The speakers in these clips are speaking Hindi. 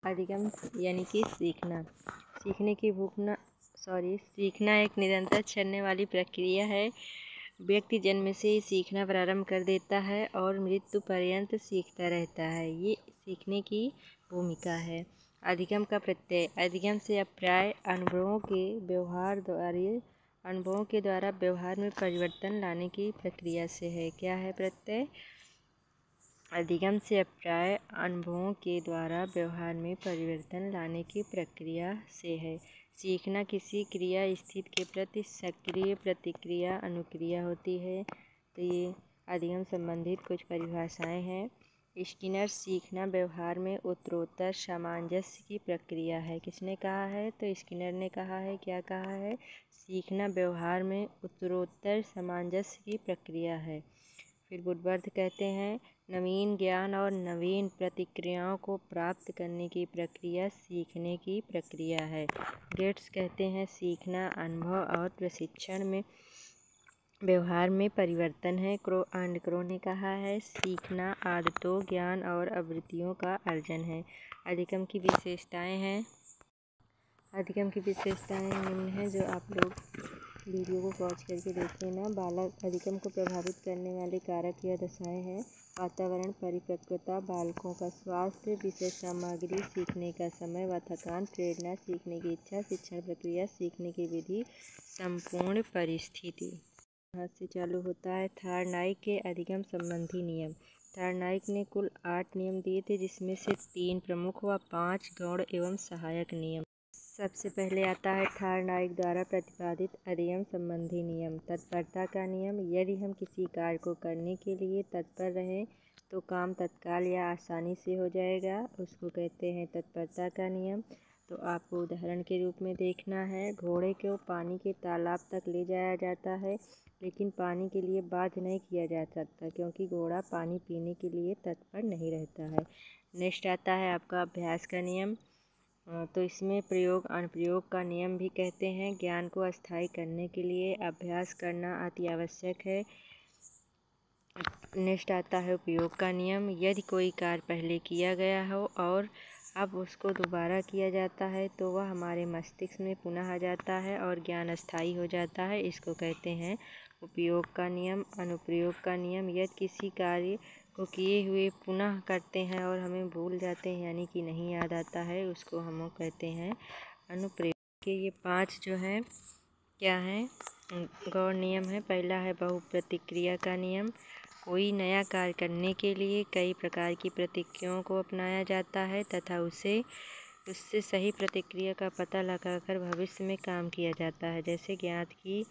अधिगम यानी कि सीखना। सीखना एक निरंतर चलने वाली प्रक्रिया है। व्यक्ति जन्म से ही सीखना प्रारंभ कर देता है और मृत्यु पर्यंत सीखता रहता है। ये सीखने की भूमिका है। अधिगम का प्रत्यय। अधिगम से अप्राय अनुभवों के द्वारा व्यवहार में परिवर्तन लाने की प्रक्रिया से है। क्या है प्रत्यय? अधिगम से अप्राय अनुभवों के द्वारा व्यवहार में परिवर्तन लाने की प्रक्रिया से है। सीखना किसी क्रिया स्थिति के प्रति सक्रिय प्रतिक्रिया अनुक्रिया होती है। तो ये अधिगम संबंधित कुछ परिभाषाएं हैं। स्किनर सीखना व्यवहार में उत्तरोत्तर सामंजस्य की प्रक्रिया है। किसने कहा है? तो स्किनर ने कहा है। क्या कहा है? सीखना व्यवहार में उत्तरोत्तर सामंजस्य की प्रक्रिया है। फिर वुडवर्थ कहते हैं नवीन ज्ञान और नवीन प्रतिक्रियाओं को प्राप्त करने की प्रक्रिया सीखने की प्रक्रिया है। गेट्स कहते हैं सीखना अनुभव और प्रशिक्षण में व्यवहार में परिवर्तन है। क्रो ने कहा है सीखना आदतों ज्ञान और आवृत्तियों का अर्जन है। अधिगम की विशेषताएं हैं। अधिगम की विशेषताएं निम्न हैं जो आप लोग वीडियो को पॉज करके देख लेना। बालक अधिगम को प्रभावित करने वाले कारक या दशाएं हैं। वातावरण, परिपक्वता, बालकों का स्वास्थ्य, विषय सामग्री, सीखने का समय व थकान, प्रेरणा, सीखने की इच्छा, शिक्षण प्रक्रिया, सीखने की विधि, संपूर्ण परिस्थिति। यहाँ से चालू होता है थार्नाइक के अधिगम संबंधी नियम। थार्नाइक ने कुल 8 नियम दिए थे जिसमें से 3 प्रमुख व 5 गौण एवं सहायक नियम। सबसे पहले आता है थार्नाइक द्वारा प्रतिपादित अधिगम संबंधी नियम। तत्परता का नियम। यदि हम किसी कार्य को करने के लिए तत्पर रहें तो काम तत्काल या आसानी से हो जाएगा, उसको कहते हैं तत्परता का नियम। तो आपको उदाहरण के रूप में देखना है। घोड़े को पानी के तालाब तक ले जाया जाता है लेकिन पानी के लिए बाध्य नहीं किया जा सकता क्योंकि घोड़ा पानी पीने के लिए तत्पर नहीं रहता है। नेक्स्ट आता है आपका अभ्यास का नियम। तो इसमें प्रयोग अनुप्रयोग का नियम भी कहते हैं। ज्ञान को अस्थायी करने के लिए अभ्यास करना अति आवश्यक है। नेक्स्ट आता है उपयोग का नियम। यदि कोई कार्य पहले किया गया हो और अब उसको दोबारा किया जाता है तो वह हमारे मस्तिष्क में पुनः आ जाता है और ज्ञान अस्थायी हो जाता है। इसको कहते हैं उपयोग का नियम। अनुप्रयोग का नियम। यदि किसी कार्य को किए हुए पुनः करते हैं और हमें भूल जाते हैं यानी कि नहीं याद आता है, उसको हम कहते हैं अनुप्रयोग के। ये 5 जो हैं क्या हैं? गौण नियम है। पहला है बहुप्रतिक्रिया का नियम। कोई नया कार्य करने के लिए कई प्रकार की प्रतिक्रियाओं को अपनाया जाता है तथा उससे सही प्रतिक्रिया का पता लगाकर भविष्य में काम किया जाता है, जैसे ज्ञात की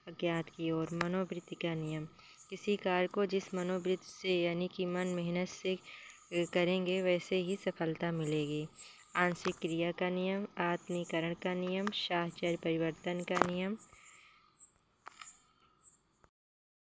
अज्ञात की ओर। मनोवृत्ति का नियम। किसी कार्य को जिस मनोवृत्ति से यानी कि मन मेहनत से करेंगे वैसे ही सफलता मिलेगी। आंशिक क्रिया का नियम। आत्मीकरण का नियम। साहचर्य परिवर्तन का नियम।